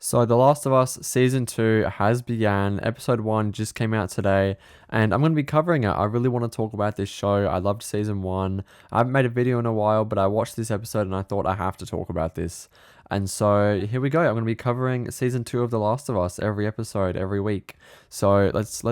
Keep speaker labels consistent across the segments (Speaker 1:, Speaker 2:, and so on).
Speaker 1: So, The Last of Us Season 2 has began. Episode 1 just came out today, and I'm going to be covering it. I really want to talk about this show. I loved Season 1. I haven't made a video in a while, but I watched this episode and I thought I have to talk about this. And so, here we go. I'm going to be covering Season 2 of The Last of Us every episode, every week. So, let's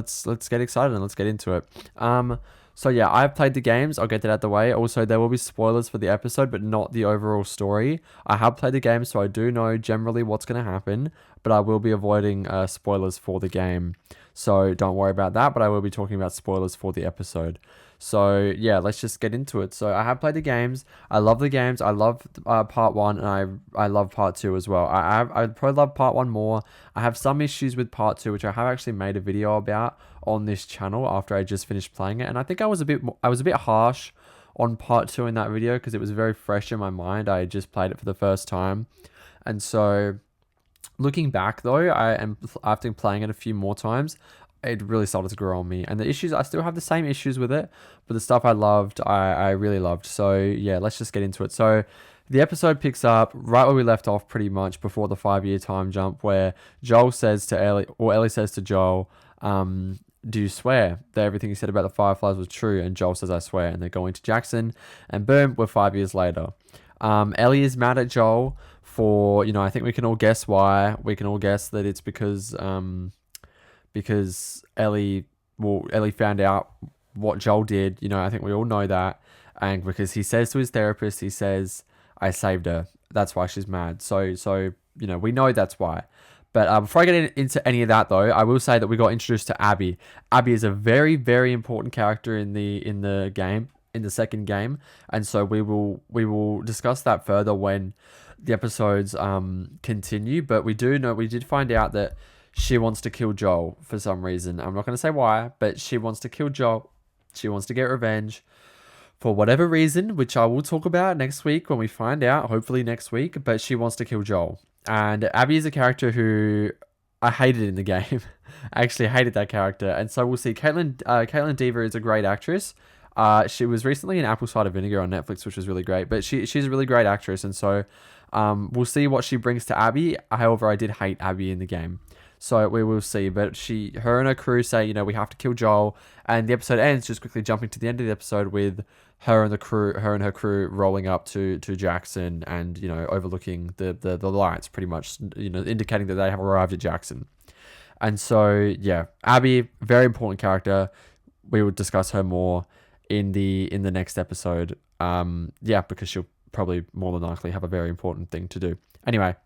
Speaker 1: get excited and let's get into it. So yeah, I've played the games. I'll get that out the way. Also, there will be spoilers for the episode, but not the overall story. I have played the game, so I do know generally what's going to happen, but I will be avoiding spoilers for the game. So don't worry about that, but I will be talking about spoilers for the episode. So yeah, let's just get into it. So I have played the games. I love the games. I love part one, and I love part two as well. I probably love part one more. I have some issues with part two, which I have actually made a video about on this channel after I just finished playing it, and I think I was a bit harsh on part two in that video because it was very fresh in my mind. I had just played it for the first time, and so looking back though, after playing it a few more times, it really started to grow on me. And the issues, I still have the same issues with it, but the stuff I loved, I really loved. So yeah, let's just get into it. So the episode picks up right where we left off, pretty much before the 5 year time jump, where Joel says to Ellie, or Ellie says to Joel, do you swear that everything you said about the Fireflies was true? And Joel says, I swear. And they're going to Jackson, and boom, we're 5 years later. Ellie is mad at Joel for, I think we can all guess why. We can all guess that it's because Ellie found out what Joel did. I think we all know that. And because he says to his therapist, he says, I saved her. That's why she's mad. So we know that's why. But before I get into any of that, though, I will say that we got introduced to Abby. Abby is a very, very important character in the game, in the second game, and so we will discuss that further when the episodes continue. But we did find out that she wants to kill Joel for some reason. I'm not going to say why, but she wants to kill Joel. She wants to get revenge for whatever reason, which I will talk about next week when we find out, hopefully next week. But she wants to kill Joel. And Abby is a character who I hated in the game. I actually hated that character. And so we'll see. Caitlin Dever is a great actress. She was recently in Apple Cider Vinegar on Netflix, which was really great. But she's a really great actress. And so we'll see what she brings to Abby. However, I did hate Abby in the game. So we will see. But her and her crew say, we have to kill Joel. And the episode ends just quickly jumping to the end of the episode with her and her crew rolling up to Jackson and, overlooking the lights, pretty much, indicating that they have arrived at Jackson. And so, yeah, Abby, very important character. We will discuss her more in the next episode. Because she'll probably more than likely have a very important thing to do. Anyway.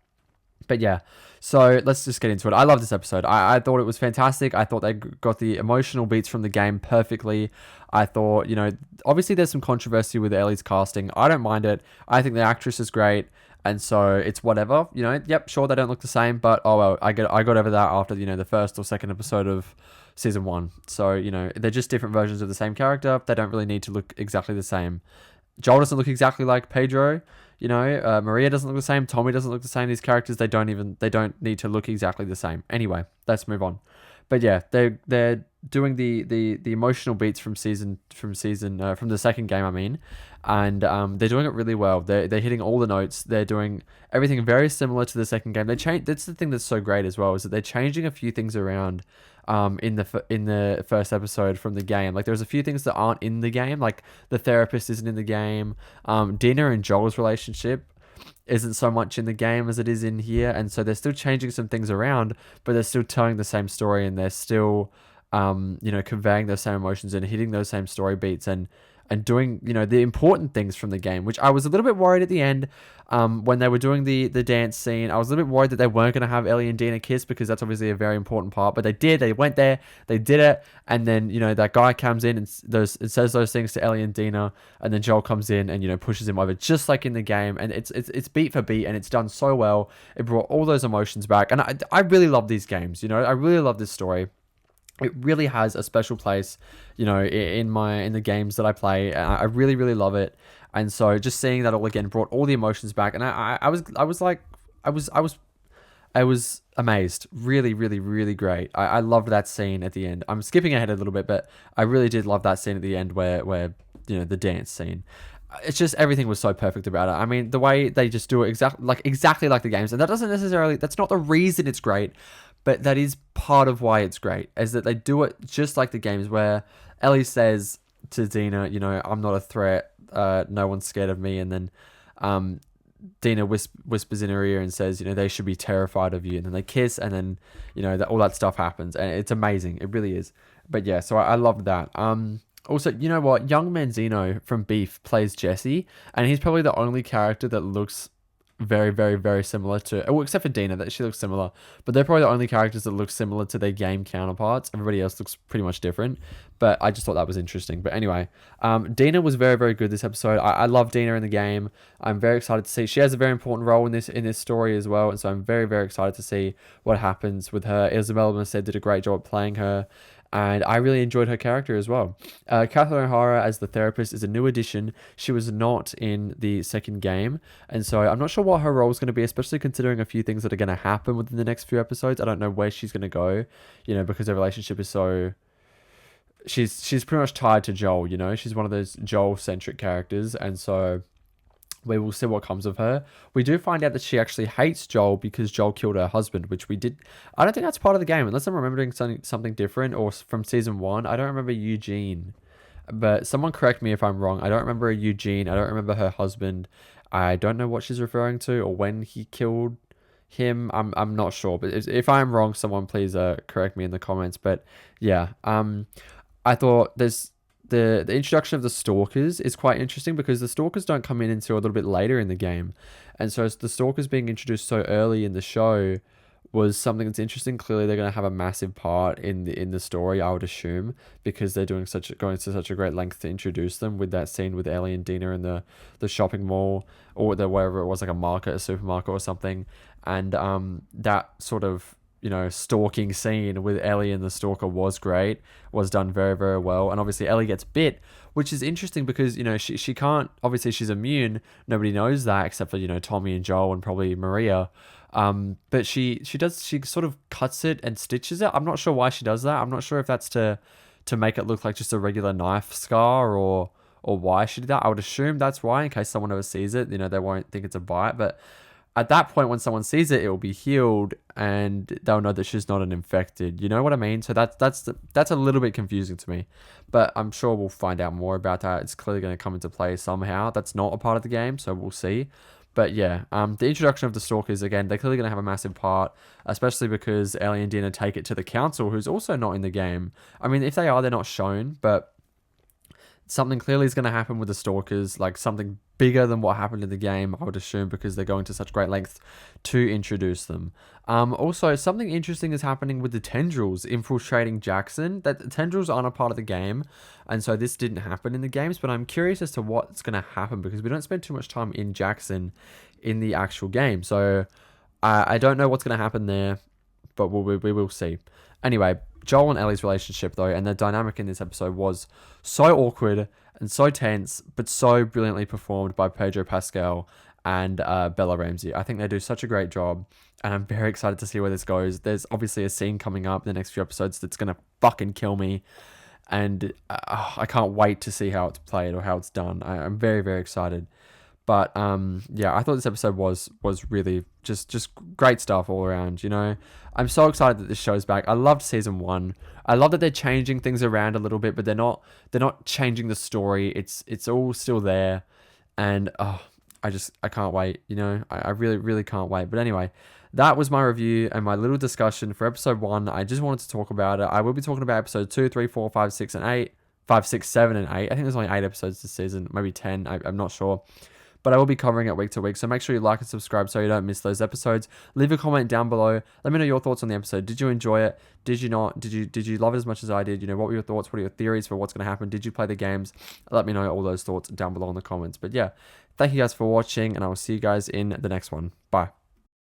Speaker 1: But yeah, so let's just get into it. I love this episode. I thought it was fantastic. I thought they got the emotional beats from the game perfectly. I thought, obviously there's some controversy with Ellie's casting. I don't mind it. I think the actress is great. And so it's whatever, yep, sure, they don't look the same, but oh well, I got over that after, the first or second episode of season 1. So, they're just different versions of the same character. They don't really need to look exactly the same. Joel doesn't look exactly like Pedro. Maria doesn't look the same. Tommy doesn't look the same. These characters, they don't need to look exactly the same. Anyway, let's move on. But yeah, they're doing the emotional beats from the second game, I mean, and they're doing it really well. They're hitting all the notes. They're doing everything very similar to the second game. That's the thing that's so great as well, is that they're changing a few things around. In the first episode from the game, like there's a few things that aren't in the game, like the therapist isn't in the game. Dina and Joel's relationship isn't so much in the game as it is in here, and so they're still changing some things around, but they're still telling the same story, and they're still, conveying those same emotions and hitting those same story beats and doing, the important things from the game, which I was a little bit worried at the end, when they were doing the dance scene. I was a little bit worried that they weren't going to have Ellie and Dina kiss, because that's obviously a very important part, but they did. They went there, they did it, and then, that guy comes in and says those things to Ellie and Dina, and then Joel comes in and, pushes him over, just like in the game, and it's beat for beat, and it's done so well. It brought all those emotions back, and I really love these games, I really love this story. It really has a special place, in the games that I play. I really, really love it. And so just seeing that all again brought all the emotions back. And I was amazed. Really, really, really great. I loved that scene at the end. I'm skipping ahead a little bit, but I really did love that scene at the end where the dance scene. it's just everything was so perfect about it. I mean, the way they just do it exactly like the games, and that doesn't necessarily, that's not the reason it's great, but that is part of why it's great, is that they do it just like the games, where Ellie says to Dina, you know, I'm not a threat, no one's scared of me, and then um, Dina whispers in her ear and says, you know, they should be terrified of you, and then they kiss, and then, you know, all that stuff happens, and it's amazing. It really is. But yeah, so I loved that. Also, you know what? Young Manzino from Beef plays Jesse, and he's probably the only character that looks very, very, very similar to, well, except for Dina, that she looks similar, but they're probably the only characters that look similar to their game counterparts. Everybody else looks pretty much different, but I just thought that was interesting. But anyway, Dina was very, very good this episode. I love Dina in the game. I'm very excited to see, she has a very important role in this story as well, and so I'm very, very excited to see what happens with her. Isabella Merced did a great job playing her, and I really enjoyed her character as well. Catherine O'Hara as the therapist is a new addition. She was not in the second game, and so I'm not sure what her role is going to be, especially considering a few things that are going to happen within the next few episodes. I don't know where she's going to go, you know, because their relationship is so... She's pretty much tied to Joel, you know? She's one of those Joel-centric characters, and so we will see what comes of her. We do find out that she actually hates Joel because Joel killed her husband, which we did... I don't think that's part of the game, unless I'm remembering something different, or from season 1. I don't remember Eugene, but someone correct me if I'm wrong. I don't remember Eugene. I don't remember her husband. I don't know what she's referring to, or when he killed him. I'm not sure, but if I'm wrong, someone please correct me in the comments. But yeah, I thought the introduction of the stalkers is quite interesting, because the stalkers don't come in until a little bit later in the game, and so the stalkers being introduced so early in the show was something that's interesting. Clearly, they're going to have a massive part in the story, I would assume, because they're going to such a great length to introduce them, with that scene with Ellie and Dina in the shopping mall, or wherever it was, like a market, a supermarket or something, and that sort of, you know, stalking scene with Ellie and the stalker was great, was done very, very well. And obviously Ellie gets bit, which is interesting because, you know, she can't, obviously she's immune. Nobody knows that except for, you know, Tommy and Joel and probably Maria. But she sort of cuts it and stitches it. I'm not sure why she does that. I'm not sure if that's to make it look like just a regular knife scar, or why she did that. I would assume that's why, in case someone ever sees it, you know, they won't think it's a bite. But at that point, when someone sees it, it will be healed, and they'll know that she's not an infected. You know what I mean? So that's a little bit confusing to me, but I'm sure we'll find out more about that. It's clearly going to come into play somehow. That's not a part of the game, so we'll see. But yeah, the introduction of the stalkers, again, they're clearly going to have a massive part, especially because Ellie and Dina take it to the council, who's also not in the game. I mean, if they are, they're not shown, but something clearly is going to happen with the stalkers, like something bigger than what happened in the game, I would assume, because they're going to such great lengths to introduce them. Also, something interesting is happening with the tendrils infiltrating Jackson. That the tendrils aren't a part of the game, and so this didn't happen in the games, but I'm curious as to what's going to happen, because we don't spend too much time in Jackson in the actual game. So I don't know what's going to happen there, but we will see. Anyway, Joel and Ellie's relationship, though, and their dynamic in this episode was so awkward and so tense, but so brilliantly performed by Pedro Pascal and Bella Ramsey. I think they do such a great job, and I'm very excited to see where this goes. There's obviously a scene coming up in the next few episodes that's going to fucking kill me, and I can't wait to see how it's played or how it's done. I'm very, very excited. But yeah, I thought this episode was really just great stuff all around. You know, I'm so excited that this show's back. I loved season 1. I love that they're changing things around a little bit, but they're not changing the story. It's all still there, and I can't wait. You know, I really, really can't wait. But anyway, that was my review and my little discussion for episode 1. I just wanted to talk about it. I will be talking about episode 2, 3, 4, 5, 6, and 8. 5, 6, 7, and 8. I think there's only 8 episodes this season, maybe 10. I'm not sure. But I will be covering it week to week, so make sure you like and subscribe so you don't miss those episodes. Leave a comment down below. Let me know your thoughts on the episode. Did you enjoy it? Did you not? Did you love it as much as I did? You know, what were your thoughts? What are your theories for what's going to happen? Did you play the games? Let me know all those thoughts down below in the comments. But yeah, thank you guys for watching, and I will see you guys in the next one. Bye.